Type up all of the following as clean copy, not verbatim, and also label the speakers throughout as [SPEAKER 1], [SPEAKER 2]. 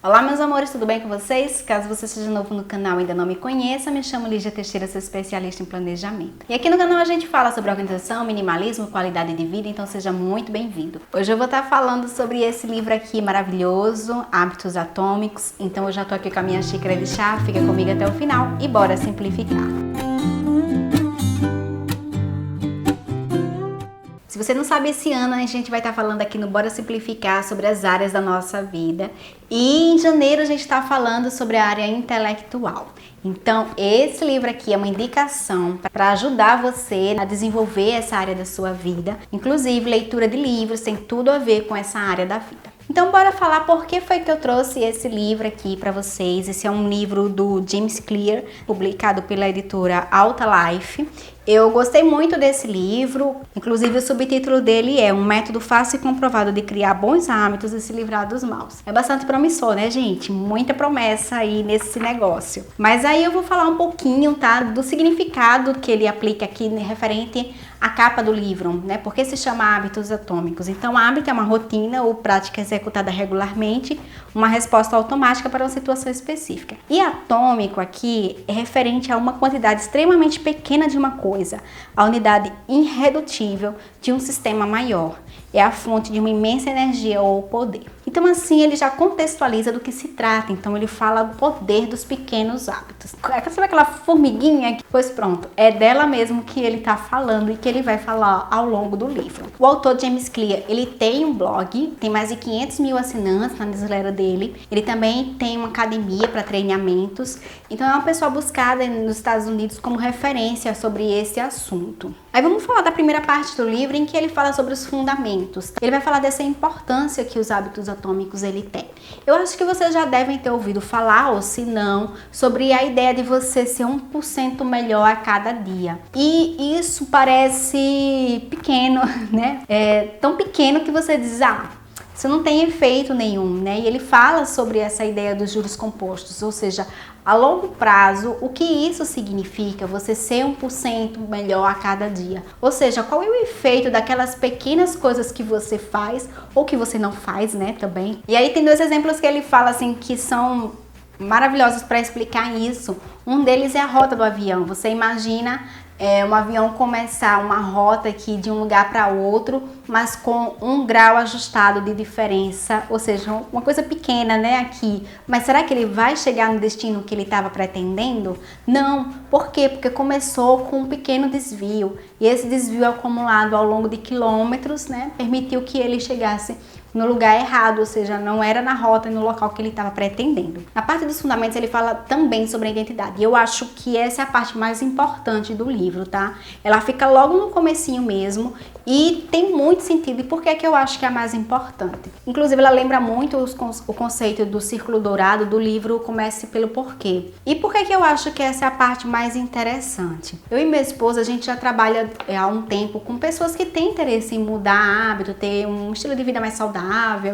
[SPEAKER 1] Olá meus amores, tudo bem com vocês? Caso você seja novo no canal e ainda não me conheça, me chamo Lígia Teixeira, sou especialista em planejamento. E aqui no canal a gente fala sobre organização, minimalismo, qualidade de vida, então seja muito bem-vindo. Hoje eu vou estar falando sobre esse livro aqui maravilhoso, Hábitos Atômicos. Então eu já tô aqui com a minha xícara de chá, fica comigo até o final e bora simplificar. Se você não sabe, esse ano a gente vai estar falando aqui no Bora Simplificar sobre as áreas da nossa vida. E em janeiro a gente está falando sobre a área intelectual. Então, esse livro aqui é uma indicação para ajudar você a desenvolver essa área da sua vida. Inclusive, leitura de livros tem tudo a ver com essa área da vida. Então, bora falar por que foi que eu trouxe esse livro aqui para vocês. Esse é um livro do James Clear, publicado pela editora Alta Life. Eu gostei muito desse livro, inclusive o subtítulo dele é Um Método Fácil e Comprovado de Criar Bons Hábitos e Se Livrar dos Maus. É bastante promissor, né, gente? Muita promessa aí nesse negócio. Mas aí eu vou falar um pouquinho, tá, do significado que ele aplica aqui referente à capa do livro, né? Porque se chama Hábitos Atômicos. Então, hábito é uma rotina ou prática executada regularmente, uma resposta automática para uma situação específica. E atômico aqui é referente a uma quantidade extremamente pequena de uma coisa, a unidade irredutível de um sistema maior. É a fonte de uma imensa energia ou poder. Então assim ele já contextualiza do que se trata. Então ele fala do poder dos pequenos hábitos. Sabe aquela formiguinha? Pois pronto, é dela mesmo que ele está falando e que ele vai falar ao longo do livro. O autor James Clear, ele tem um blog, tem mais de 500 mil assinantes na newsletter dele. Ele também tem uma academia para treinamentos. Então é uma pessoa buscada nos Estados Unidos como referência sobre esse assunto. Aí vamos falar da primeira parte do livro em que ele fala sobre os fundamentos. Ele vai falar dessa importância que os hábitos atômicos ele tem. Eu acho que vocês já devem ter ouvido falar, ou se não, sobre a ideia de você ser 1% melhor a cada dia. E isso parece pequeno, né? É tão pequeno que você diz, isso não tem efeito nenhum, né? E ele fala sobre essa ideia dos juros compostos, ou seja, a longo prazo, o que isso significa, você ser 1% melhor a cada dia. Ou seja, qual é o efeito daquelas pequenas coisas que você faz ou que você não faz, né, também. E aí tem dois exemplos que ele fala assim que são maravilhosos para explicar isso. Um deles é a rota do avião. Você imagina um avião começar uma rota aqui de um lugar para outro, mas com 1 grau ajustado de diferença, ou seja, uma coisa pequena, né, aqui. Mas será que ele vai chegar no destino que ele estava pretendendo? Não. Por quê? Porque começou com um pequeno desvio, e esse desvio acumulado ao longo de quilômetros, né, permitiu que ele chegasse no lugar errado, ou seja, não era na rota e no local que ele estava pretendendo. Na parte dos fundamentos ele fala também sobre a identidade, e eu acho que essa é a parte mais importante do livro, tá? Ela fica logo no comecinho mesmo e tem muito sentido. E por que eu acho que é a mais importante? Inclusive ela lembra muito o conceito do círculo dourado do livro Comece pelo Porquê. E por que eu acho que essa é a parte mais interessante? Eu e minha esposa, a gente já trabalha há um tempo com pessoas que têm interesse em mudar hábito, ter um estilo de vida mais saudável,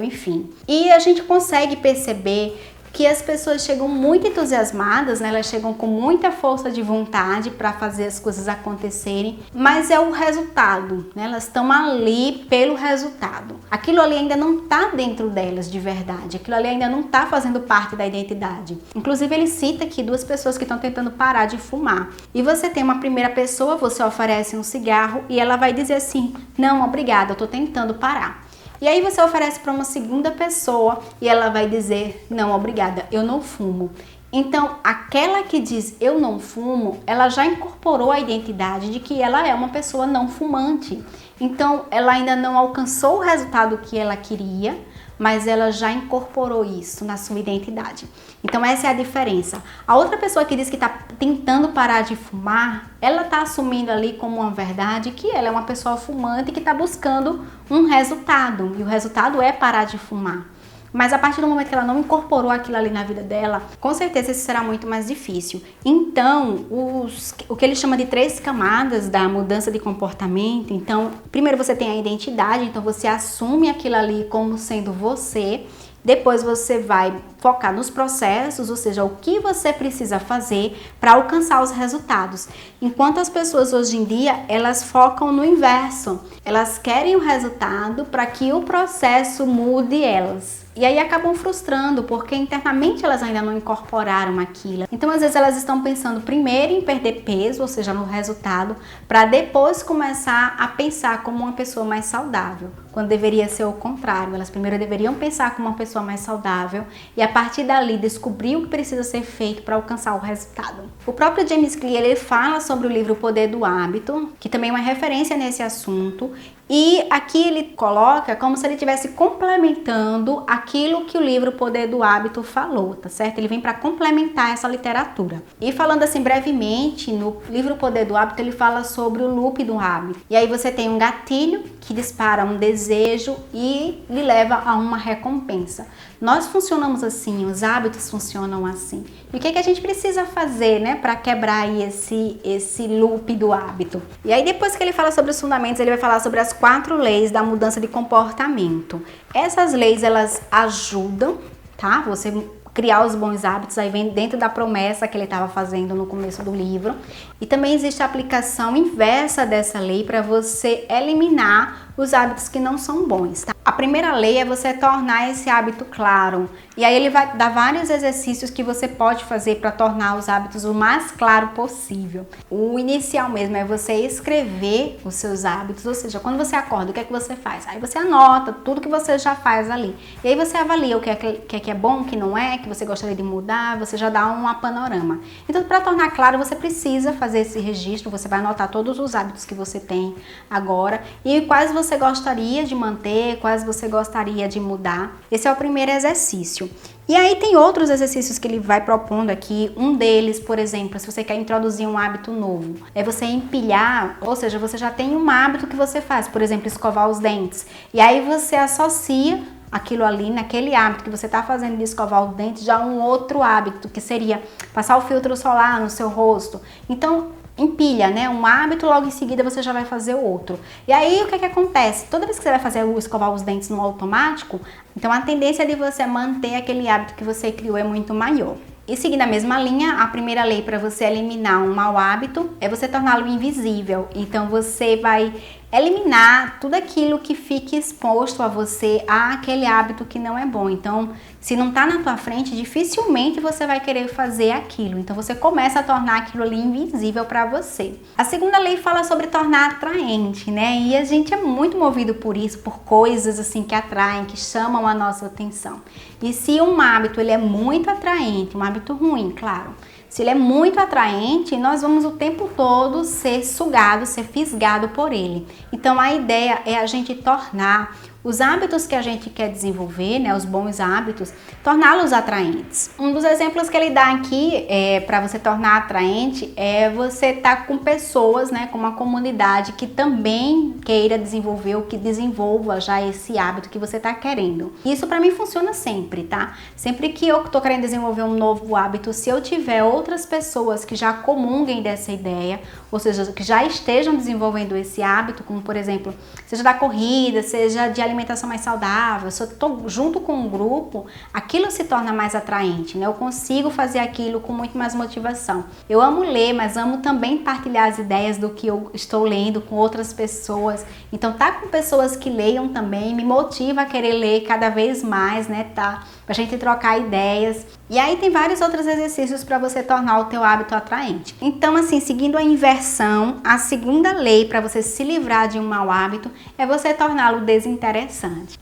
[SPEAKER 1] enfim. E a gente consegue perceber que as pessoas chegam muito entusiasmadas, né? Elas chegam com muita força de vontade para fazer as coisas acontecerem, mas é o resultado, né? Elas estão ali pelo resultado. Aquilo ali ainda não está dentro delas de verdade, aquilo ali ainda não está fazendo parte da identidade. Inclusive ele cita aqui 2 pessoas que estão tentando parar de fumar. E você tem uma primeira pessoa, você oferece um cigarro e ela vai dizer assim, não, obrigada, eu estou tentando parar. E aí você oferece para uma segunda pessoa e ela vai dizer, não, obrigada, eu não fumo. Então, aquela que diz eu não fumo, ela já incorporou a identidade de que ela é uma pessoa não fumante. Então, ela ainda não alcançou o resultado que ela queria, mas ela já incorporou isso na sua identidade. Então essa é a diferença. A outra pessoa que diz que está tentando parar de fumar, ela está assumindo ali como uma verdade que ela é uma pessoa fumante que está buscando um resultado. E o resultado é parar de fumar. Mas a partir do momento que ela não incorporou aquilo ali na vida dela, com certeza isso será muito mais difícil. Então, o que ele chama de 3 camadas da mudança de comportamento. Então, primeiro você tem a identidade, então você assume aquilo ali como sendo você. Depois você vai focar nos processos, ou seja, o que você precisa fazer para alcançar os resultados. Enquanto as pessoas hoje em dia, elas focam no inverso. Elas querem o resultado para que o processo mude elas. e aí acabam frustrando, porque internamente elas ainda não incorporaram aquilo. Então, às vezes, elas estão pensando primeiro em perder peso, ou seja, no resultado, para depois começar a pensar como uma pessoa mais saudável, quando deveria ser o contrário. Elas primeiro deveriam pensar como uma pessoa mais saudável e, a partir dali, descobrir o que precisa ser feito para alcançar o resultado. O próprio James Clear, ele fala sobre o livro O Poder do Hábito, que também é uma referência nesse assunto, e aqui ele coloca como se ele estivesse complementando aquilo que o livro O Poder do Hábito falou, tá certo? Ele vem para complementar essa literatura. E falando assim brevemente, no livro O Poder do Hábito, ele fala sobre o loop do hábito. E aí você tem um gatilho que dispara um desejo e lhe leva a uma recompensa. Nós funcionamos assim, os hábitos funcionam assim. E o que é que a gente precisa fazer, né, para quebrar aí esse loop do hábito? E aí depois que ele fala sobre os fundamentos, ele vai falar sobre as 4 leis da mudança de comportamento. Essas leis, elas ajudam, tá? Você criar os bons hábitos, aí vem dentro da promessa que ele estava fazendo no começo do livro. E também existe a aplicação inversa dessa lei para você eliminar os hábitos que não são bons, tá? A primeira lei é você tornar esse hábito claro. E aí ele vai dar vários exercícios que você pode fazer para tornar os hábitos o mais claro possível. O inicial mesmo é você escrever os seus hábitos, ou seja, quando você acorda, o que é que você faz? Aí você anota tudo que você já faz ali. E aí você avalia o que é bom, o que não é, que você gostaria de mudar, você já dá um panorama. Então, para tornar claro, você precisa fazer esse registro, você vai anotar todos os hábitos que você tem agora e quais você gostaria de manter, quais você gostaria de mudar. Esse é o primeiro exercício. E aí tem outros exercícios que ele vai propondo aqui. Um deles, por exemplo, se você quer introduzir um hábito novo, é você empilhar, ou seja, você já tem um hábito que você faz, por exemplo, escovar os dentes. E aí você associa aquilo ali, naquele hábito que você está fazendo de escovar os dentes, já um outro hábito, que seria passar o filtro solar no seu rosto. Então, empilha, né? Um hábito, logo em seguida você já vai fazer o outro. E aí, o que que acontece? Toda vez que você vai fazer escovar os dentes no automático, então a tendência de você manter aquele hábito que você criou é muito maior. E seguindo a mesma linha, a primeira lei para você eliminar um mau hábito é você torná-lo invisível. Então você vai eliminar tudo aquilo que fique exposto a você àquele hábito que não é bom. Então, se não está na tua frente, dificilmente você vai querer fazer aquilo. Então você começa a tornar aquilo ali invisível para você. A segunda lei fala sobre tornar atraente, né? E a gente é muito movido por isso, por coisas assim que atraem, que chamam a nossa atenção. E se um hábito ele é muito atraente, um hábito ruim, claro, se ele é muito atraente, nós vamos o tempo todo ser sugado, ser fisgado por ele. Então a ideia é a gente tornar os hábitos que a gente quer desenvolver, né, os bons hábitos, torná-los atraentes. Um dos exemplos que ele dá aqui para você tornar atraente é você estar com pessoas, né, com uma comunidade que também queira desenvolver ou que desenvolva já esse hábito que você está querendo. Isso para mim funciona sempre, tá? Sempre que eu estou querendo desenvolver um novo hábito, se eu tiver outras pessoas que já comunguem dessa ideia, ou seja, que já estejam desenvolvendo esse hábito, como por exemplo, seja da corrida, seja de alimentação mais saudável, se eu estou junto com um grupo, aquilo se torna mais atraente, né? Eu consigo fazer aquilo com muito mais motivação. Eu amo ler, mas amo também partilhar as ideias do que eu estou lendo com outras pessoas. Então, tá com pessoas que leiam também me motiva a querer ler cada vez mais, né? Tá? Pra gente trocar ideias. E aí tem vários outros exercícios para você tornar o teu hábito atraente. Então, assim, seguindo a inversão, a segunda lei para você se livrar de um mau hábito é você torná-lo desinteressante.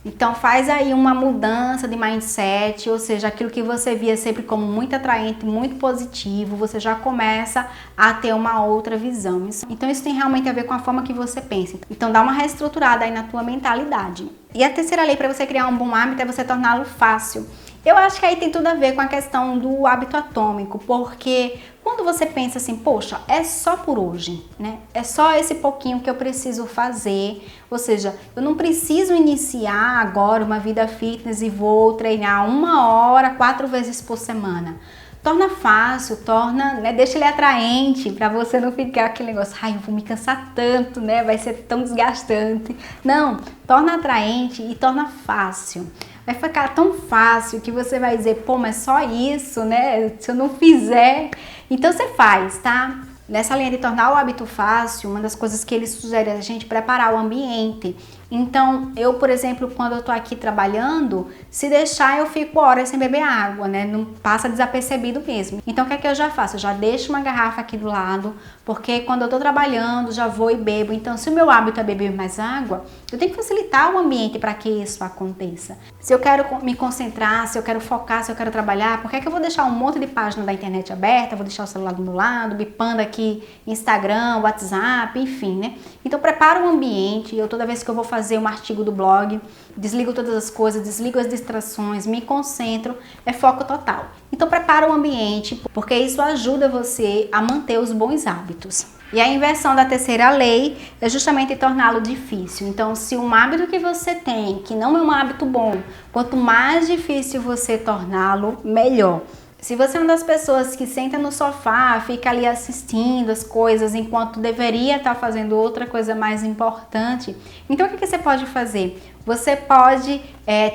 [SPEAKER 1] Então, faz aí uma mudança de mindset, ou seja, aquilo que você via sempre como muito atraente, muito positivo, você já começa a ter uma outra visão. Então, isso tem realmente a ver com a forma que você pensa. Então, dá uma reestruturada aí na tua mentalidade. E a terceira lei para você criar um bom hábito é você torná-lo fácil. Eu acho que aí tem tudo a ver com a questão do hábito atômico, porque quando você pensa assim, poxa, é só por hoje, né? É só esse pouquinho que eu preciso fazer, ou seja, eu não preciso iniciar agora uma vida fitness e vou treinar 1 hora, 4 vezes por semana. Torna fácil, né, deixa ele atraente para você não ficar aquele negócio, ai, eu vou me cansar tanto, né, vai ser tão desgastante. Não, torna atraente e torna fácil. Vai ficar tão fácil que você vai dizer, pô, mas só isso, né, se eu não fizer. Então você faz, tá? Nessa linha de tornar o hábito fácil, uma das coisas que ele sugere é a gente preparar o ambiente. Então, eu, por exemplo, quando eu tô aqui trabalhando, se deixar eu fico horas sem beber água, né? Não passa desapercebido mesmo. Então, o que é que eu já faço? Eu já deixo uma garrafa aqui do lado, porque quando eu tô trabalhando, já vou e bebo. Então, se o meu hábito é beber mais água, eu tenho que facilitar o ambiente para que isso aconteça. Se eu quero me concentrar, se eu quero focar, se eu quero trabalhar, por que é que eu vou deixar um monte de página da internet aberta, vou deixar o celular do meu lado, bipando aqui Instagram, WhatsApp, enfim, né? Então, prepara o ambiente. Eu, toda vez que eu vou fazer um artigo do blog, desligo todas as coisas, desligo as distrações, me concentro, é foco total. Então, prepara o ambiente, porque isso ajuda você a manter os bons hábitos. E a inversão da terceira lei é justamente torná-lo difícil. Então, se um hábito que você tem, que não é um hábito bom, quanto mais difícil você torná-lo, melhor. Se você é uma das pessoas que senta no sofá, fica ali assistindo as coisas enquanto deveria estar fazendo outra coisa mais importante, então o que você pode fazer? Você pode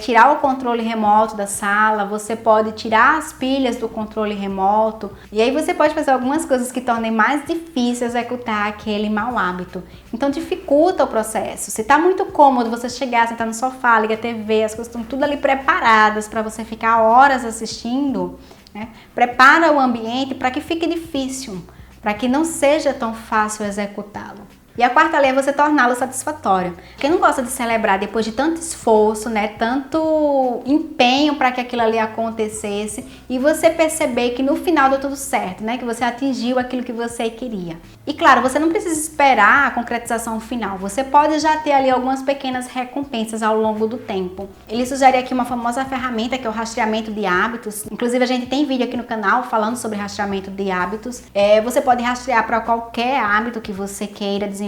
[SPEAKER 1] tirar o controle remoto da sala, você pode tirar as pilhas do controle remoto e aí você pode fazer algumas coisas que tornem mais difícil executar aquele mau hábito. Então dificulta o processo. Se está muito cômodo você chegar, sentar no sofá, ligar a TV, as coisas estão tudo ali preparadas para você ficar horas assistindo, né? Prepara o ambiente para que fique difícil, para que não seja tão fácil executá-lo. E a quarta lei é você torná-lo satisfatório. Quem não gosta de celebrar depois de tanto esforço, né, tanto empenho para que aquilo ali acontecesse e você perceber que no final deu tudo certo, né, que você atingiu aquilo que você queria. E claro, você não precisa esperar a concretização final. Você pode já ter ali algumas pequenas recompensas ao longo do tempo. Ele sugere aqui uma famosa ferramenta que é o rastreamento de hábitos. Inclusive a gente tem vídeo aqui no canal falando sobre rastreamento de hábitos. Você pode rastrear para qualquer hábito que você queira desenvolver.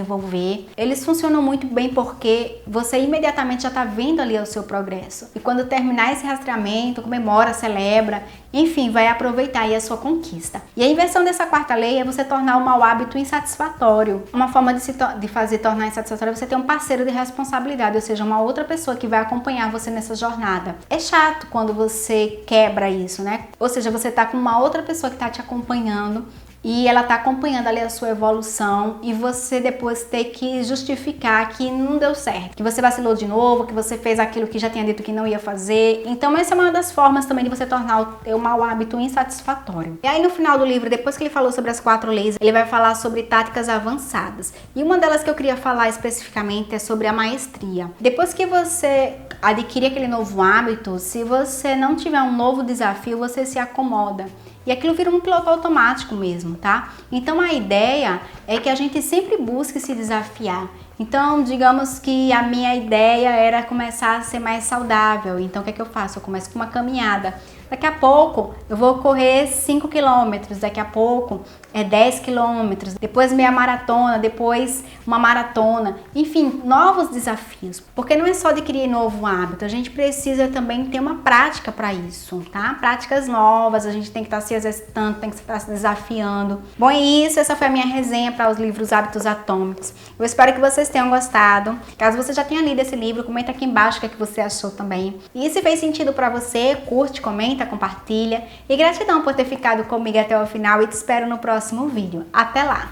[SPEAKER 1] Eles funcionam muito bem porque você imediatamente já está vendo ali o seu progresso. E quando terminar esse rastreamento, comemora, celebra, enfim, vai aproveitar aí a sua conquista. E a inversão dessa quarta lei é você tornar o mau hábito insatisfatório. Uma forma de fazer tornar insatisfatório é você ter um parceiro de responsabilidade, ou seja, uma outra pessoa que vai acompanhar você nessa jornada. É chato quando você quebra isso, né? Ou seja, você tá com uma outra pessoa que tá te acompanhando e ela tá acompanhando ali a sua evolução e você depois ter que justificar que não deu certo, que você vacilou de novo, que você fez aquilo que já tinha dito que não ia fazer. Então essa é uma das formas também de você tornar o mau hábito insatisfatório. E aí no final do livro, depois que ele falou sobre as 4 leis, ele vai falar sobre táticas avançadas. E uma delas que eu queria falar especificamente é sobre a maestria. Depois que você adquirir aquele novo hábito, se você não tiver um novo desafio, você se acomoda. E aquilo vira um piloto automático mesmo, tá? Então a ideia é que a gente sempre busque se desafiar. Então, digamos que a minha ideia era começar a ser mais saudável. Então, o que é que eu faço? Eu começo com uma caminhada. Daqui a pouco eu vou correr 5 km, daqui a pouco 10 km, depois meia maratona, depois uma maratona, enfim, novos desafios. Porque não é só adquirir novo hábito, a gente precisa também ter uma prática para isso, tá? Práticas novas, a gente tem que estar se exercitando, tem que estar se desafiando. Bom, é isso, essa foi a minha resenha para os livros Hábitos Atômicos. Eu espero que vocês tenham gostado. Caso você já tenha lido esse livro, comenta aqui embaixo o que é que você achou também. E se fez sentido para você, curte, comenta, compartilha. E gratidão por ter ficado comigo até o final e te espero no próximo vídeo. Até lá!